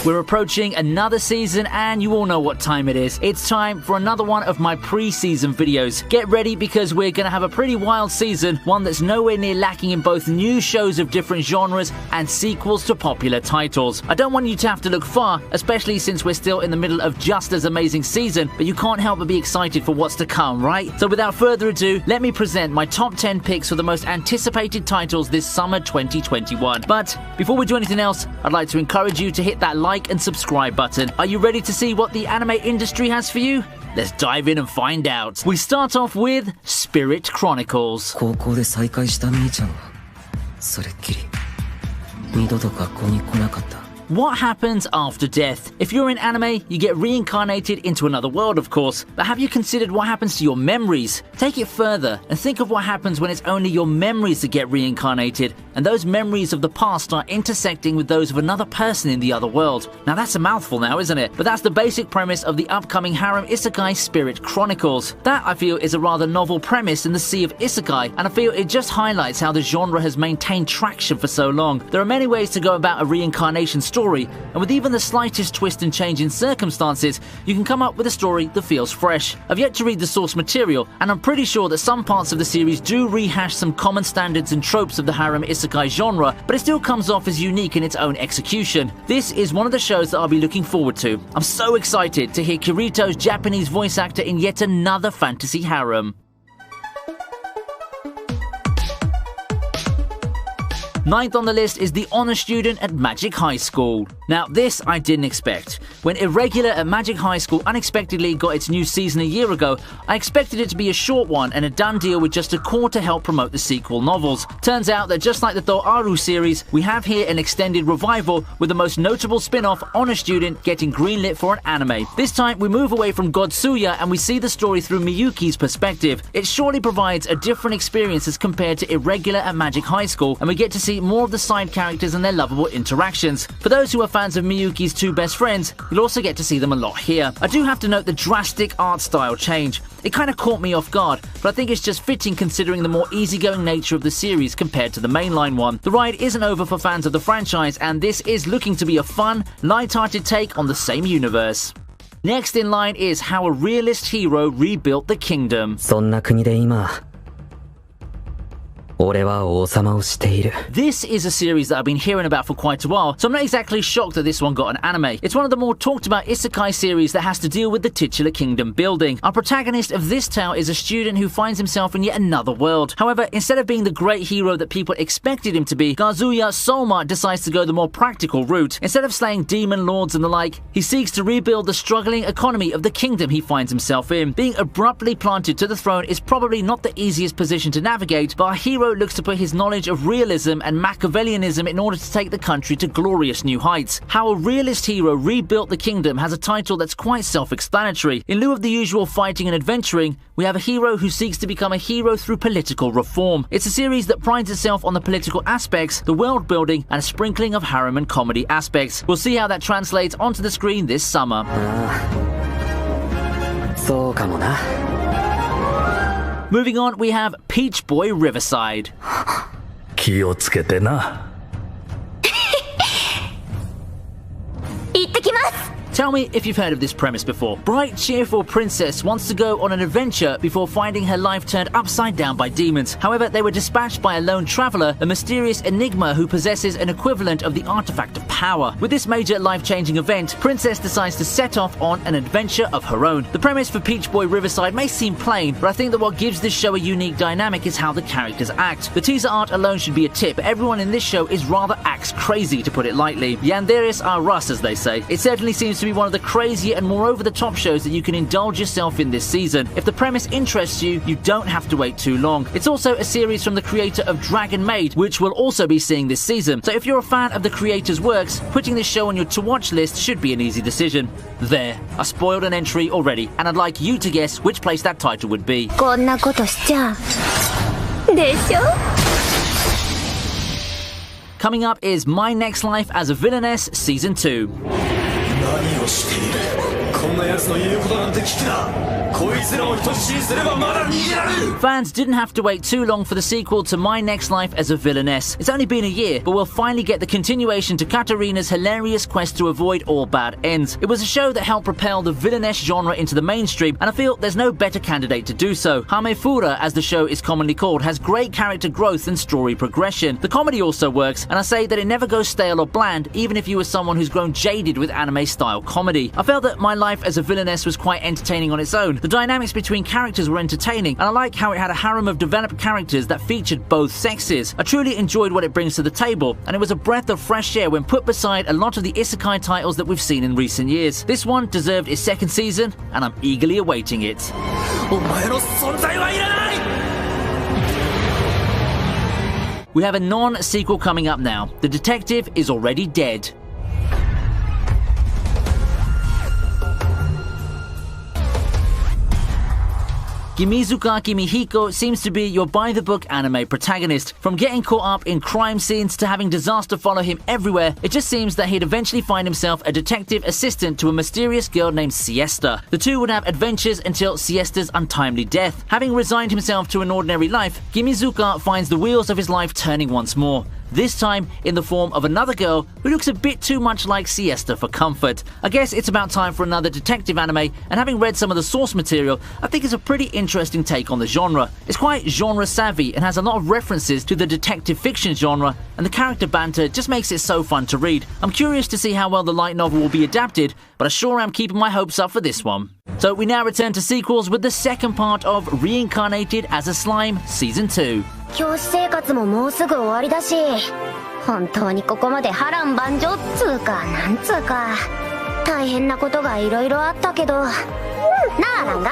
We're approaching another season and you all know what time it is. It's time for another one of my pre-season videos. Get ready because we're going to have a pretty wild season, one that's nowhere near lacking in both new shows of different genres and sequels to popular titles. I don't want you to have to look far, especially since we're still in the middle of just as amazing season, but you can't help but be excited for what's to come, right? So without further ado, let me present my top 10 picks for the most anticipated titles this summer 2021. But before we do anything else, I'd like to encourage you to hit that like and subscribe button. Are you ready to see what the anime industry has for you? Let's dive in and find out. We start off with Spirit Chronicles. 高校で再会したみーちゃんはそれっきり二度と学校に来なかった。 What happens after death? If you're in anime, you get reincarnated into another world, of course. But have you considered what happens to your memories? Take it further and think of what happens when it's only your memories that get reincarnated, and those memories of the past are intersecting with those of another person in the other world. Now that's a mouthful now, isn't it? But that's the basic premise of the upcoming harem isekai Spirit Chronicles. That, I feel, is a rather novel premise in the sea of isekai, and I feel it just highlights how the genre has maintained traction for so long. There are many ways to go about a reincarnation story, and with even the slightest twist and change in circumstances, you can come up with a story that feels fresh. I've yet to read the source material, and I'm pretty sure that some parts of the series do rehash some common standards and tropes of the harem isekai genre, but it still comes off as unique in its own execution. This is one of the shows that I'll be looking forward to. I'm so excited to hear Kirito's Japanese voice actor in yet another fantasy harem. Ninth on the list is The Honor Student at Magic High School. Now this I didn't expect. When Irregular at Magic High School unexpectedly got its new season a year ago, I expected it to be a short one and a done deal with just a core to help promote the sequel novels. Turns out that just like the Doaru series, we have here an extended revival with the most notable spin-off, Honor Student, getting greenlit for an anime. This time we move away from Godsuya and we see the story through Miyuki's perspective. It surely provides a different experience as compared to Irregular at Magic High School, and we get to see more of the side characters and their lovable interactions. For those who are fans of Miyuki's two best friends, you'll also get to see them a lot here. I do have to note the drastic art style change. It kind of caught me off guard, but I think it's just fitting considering the more easygoing nature of the series compared to the mainline one. The ride isn't over for fans of the franchise, and this is looking to be a fun, light-hearted take on the same universe. Next in line is How a Realist Hero Rebuilt the Kingdom. そんな国で今 俺は王様をしている。 This is a series that I've been hearing about for quite a while, so I'm not exactly shocked that this one got an anime. It's one of the more talked about isekai series that has to deal with the titular kingdom building. Our protagonist of this tale is a student who finds himself in yet another world. However, instead of being the great hero that people expected him to be, Kazuya Soma decides to go the more practical route. Instead of slaying demon lords and the like, he seeks to rebuild the struggling economy of the kingdom he finds himself in. Being abruptly planted to the throne is probably not the easiest position to navigate, but our hero looks to put his knowledge of realism and Machiavellianism in order to take the country to glorious new heights. How a Realist Hero Rebuilt the Kingdom has a title that's quite self-explanatory. In lieu of the usual fighting and adventuring, we have a hero who seeks to become a hero through political reform. It's a series that prides itself on the political aspects, the world building, and a sprinkling of harem and comedy aspects. We'll see how that translates onto the screen this summer. そうかもな。 Moving on, we have Peach Boy Riverside. 気をつけてな。行ってきます。 Tell me if you've heard of this premise before. Bright, cheerful princess wants to go on an adventure before finding her life turned upside down by demons. However, they were dispatched by a lone traveler, a mysterious enigma who possesses an equivalent of the artifact of power. With this major life-changing event, Princess decides to set off on an adventure of her own. The premise for Peach Boy Riverside may seem plain, but I think that what gives this show a unique dynamic is how the characters act. The teaser art alone should be a tip. Everyone in this show is rather axe crazy, to put it lightly. Yanderis are Rus, as they say. It certainly seems to be one of the crazier and more over-the-top shows that you can indulge yourself in this season. If the premise interests you, you don't have to wait too long. It's also a series from the creator of Dragon Maid, which we'll also be seeing this season. So if you're a fan of the creator's works, putting this show on your to-watch list should be an easy decision. There, I spoiled an entry already, and I'd like you to guess which place that title would be. こんなことしちゃでしょ Coming up is My Next Life as a Villainess Season 2. 何をしている。Fans didn't have to wait too long for the sequel to My Next Life as a Villainess. It's only been a year, but we'll finally get the continuation to Katarina's hilarious quest to avoid all bad ends. It was a show that helped propel the villainess genre into the mainstream, and I feel there's no better candidate to do so. Hamefura, as the show is commonly called, has great character growth and story progression. The comedy also works, and I say that it never goes stale or bland, even if you are someone who's grown jaded with anime-style comedy. I felt that My Life as a Villainess was quite entertaining on its own. The dynamics between characters were entertaining, and I like how it had a harem of developed characters that featured both sexes. I truly enjoyed what it brings to the table, and it was a breath of fresh air when put beside a lot of the isekai titles that we've seen in recent years. This one deserved its second season, and I'm eagerly awaiting it. We have a non-sequel coming up now. The detective is already dead. Kimizuka Kimihiko seems to be your by-the-book anime protagonist. From getting caught up in crime scenes to having disaster follow him everywhere, it just seems that he'd eventually find himself a detective assistant to a mysterious girl named Siesta. The two would have adventures until Siesta's untimely death. Having resigned himself to an ordinary life, Kimizuka finds the wheels of his life turning once more. This time in the form of another girl who looks a bit too much like Siesta for comfort. I guess it's about time for another detective anime, and having read some of the source material, I think it's a pretty interesting take on the genre. It's quite genre savvy and has a lot of references to the detective fiction genre, and the character banter just makes it so fun to read. I'm curious to see how well the light novel will be adapted, but I sure am keeping my hopes up for this one. So we now return to sequels with the second part of Reincarnated as a Slime Season 2. 教師生活ももうすぐ終わりだし、本当にここまで波乱万丈っつうかなんつうか大変なことがいろいろあったけど、なあランガ、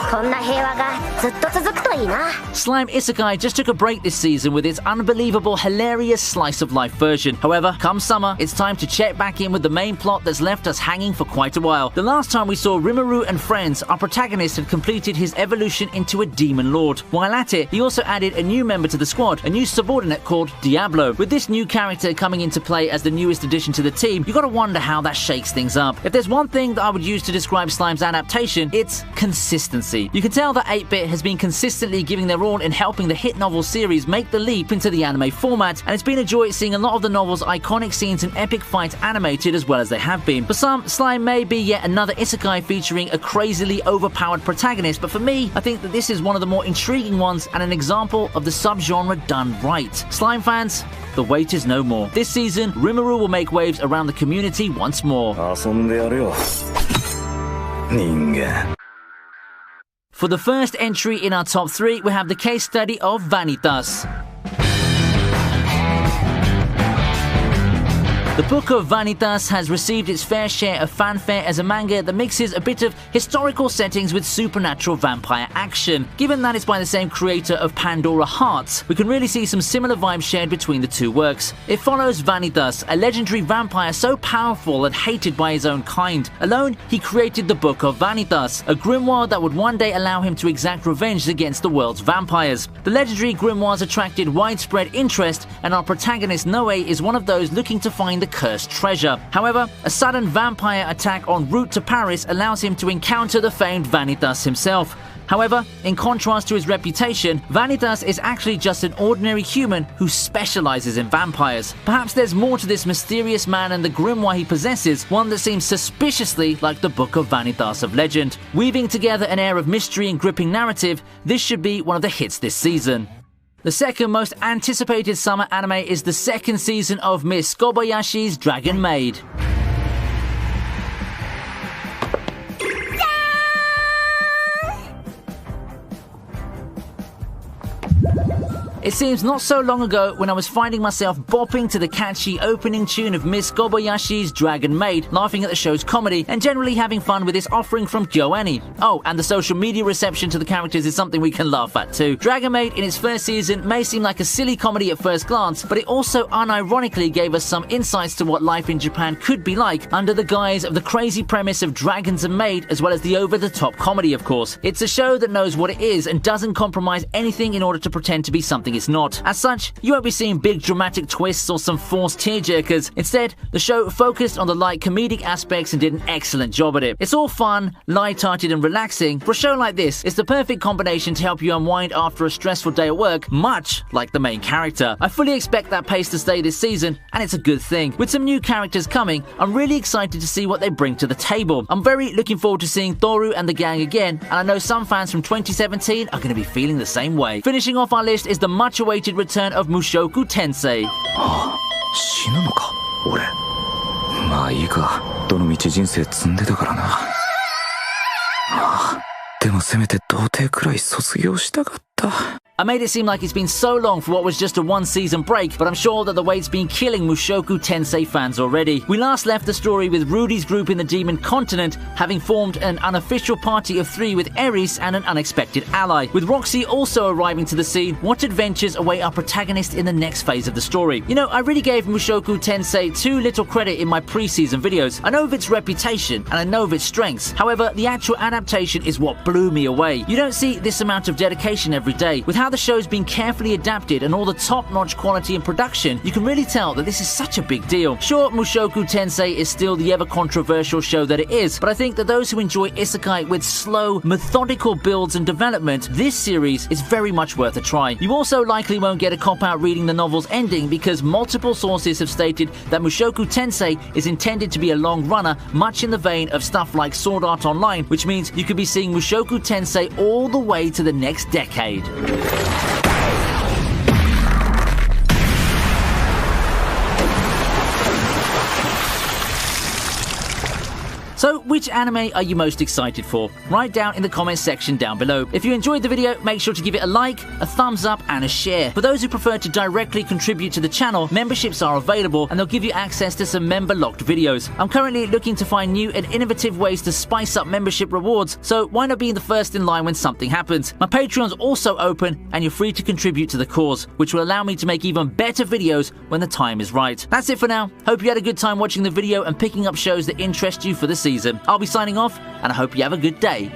こんな平和がずっと続くといいな。 Slime Isekai just took a break this season with its unbelievable, hilarious slice-of-life version. However, come summer, it's time to check back in with the main plot that's left us hanging for quite a while. The last time we saw Rimuru and friends, our protagonist had completed his evolution into a demon lord. While at it, he also added a new member to the squad, a new subordinate called Diablo. With this new character coming into play as the newest addition to the team, you gotta wonder how that shakes things up. If there's one thing that I would use to describe Slime's adaptation, it's consistency. You can tell that 8-Bit has been consistently giving their all in helping the hit novel series make the leap into the anime format, and it's been a joy seeing a lot of the novel's iconic scenes and epic fights animated as well as they have been. For some, Slime may be yet another isekai featuring a crazily overpowered protagonist, but for me, I think that this is one of the more intriguing ones and an example of the subgenre done right. Slime fans, the wait is no more. This season, Rimuru will make waves around the community once more. For the first entry in our top 3, we have the case study of Vanitas. The Book of Vanitas has received its fair share of fanfare as a manga that mixes a bit of historical settings with supernatural vampire action. Given that it's by the same creator of Pandora Hearts, we can really see some similar vibes shared between the two works. It follows Vanitas, a legendary vampire so powerful and hated by his own kind. Alone, he created the Book of Vanitas, a grimoire that would one day allow him to exact revenge against the world's vampires. The legendary grimoires attracted widespread interest, and our protagonist Noe is one of those looking to find the cursed treasure. However, a sudden vampire attack en route to Paris allows him to encounter the famed Vanitas himself. However, in contrast to his reputation, Vanitas is actually just an ordinary human who specializes in vampires. Perhaps there's more to this mysterious man and the grimoire he possesses, one that seems suspiciously like the Book of Vanitas of legend. Weaving together an air of mystery and gripping narrative, this should be one of the hits this season. The second most anticipated summer anime is the second season of Miss Kobayashi's Dragon Maid. It seems not so long ago when I was finding myself bopping to the catchy opening tune of Miss Kobayashi's Dragon Maid, laughing at the show's comedy, and generally having fun with its offering from KyoAni. Oh, and the social media reception to the characters is something we can laugh at too. Dragon Maid in its first season may seem like a silly comedy at first glance, but it also unironically gave us some insights to what life in Japan could be like under the guise of the crazy premise of dragons and maid, as well as the over-the-top comedy, of course. It's a show that knows what it is and doesn't compromise anything in order to pretend to be something something it's not. As such, you won't be seeing big dramatic twists or some forced tearjerkers. Instead, the show focused on the light comedic aspects and did an excellent job at it. It's all fun, light-hearted and relaxing. For a show like this, it's the perfect combination to help you unwind after a stressful day at work, much like the main character. I fully expect that pace to stay this season, and it's a good thing. With some new characters coming, I'm really excited to see what they bring to the table. I'm very looking forward to seeing Toru and the gang again, and I know some fans from 2017 are going to be feeling the same way. Finishing off our list is the much-awaited return of Mushoku Tensei. 死ぬのか俺。まあいいか、どの道人生積んでたからな。でもせめて童貞くらい卒業したかった。 I made it seem like it's been so long for what was just a one-season break, but I'm sure that the wait's been killing Mushoku Tensei fans already. We last left the story with Rudy's group in the Demon Continent, having formed an unofficial party of 3 with Eris and an unexpected ally. With Roxy also arriving to the scene, what adventures await our protagonist in the next phase of the story? You know, I really gave Mushoku Tensei too little credit in my pre-season videos. I know of its reputation, and I know of its strengths. However, the actual adaptation is what blew me away. You don't see this amount of dedication every day. With how the show's been carefully adapted and all the top-notch quality in production, you can really tell that this is such a big deal. Sure, Mushoku Tensei is still the ever-controversial show that it is, but I think that those who enjoy isekai with slow, methodical builds and development, this series is very much worth a try. You also likely won't get a cop-out reading the novel's ending because multiple sources have stated that Mushoku Tensei is intended to be a long runner, much in the vein of stuff like Sword Art Online, which means you could be seeing Mushoku Tensei all the way to the next decade. So, which anime are you most excited for? Write down in the comments section down below. If you enjoyed the video, make sure to give it a like, a thumbs up, and a share. For those who prefer to directly contribute to the channel, memberships are available and they'll give you access to some member-locked videos. I'm currently looking to find new and innovative ways to spice up membership rewards, so why not be the first in line when something happens? My Patreon's also open and you're free to contribute to the cause, which will allow me to make even better videos when the time is right. That's it for now. Hope you had a good time watching the video and picking up shows that interest you for the season. I'll be signing off, and I hope you have a good day.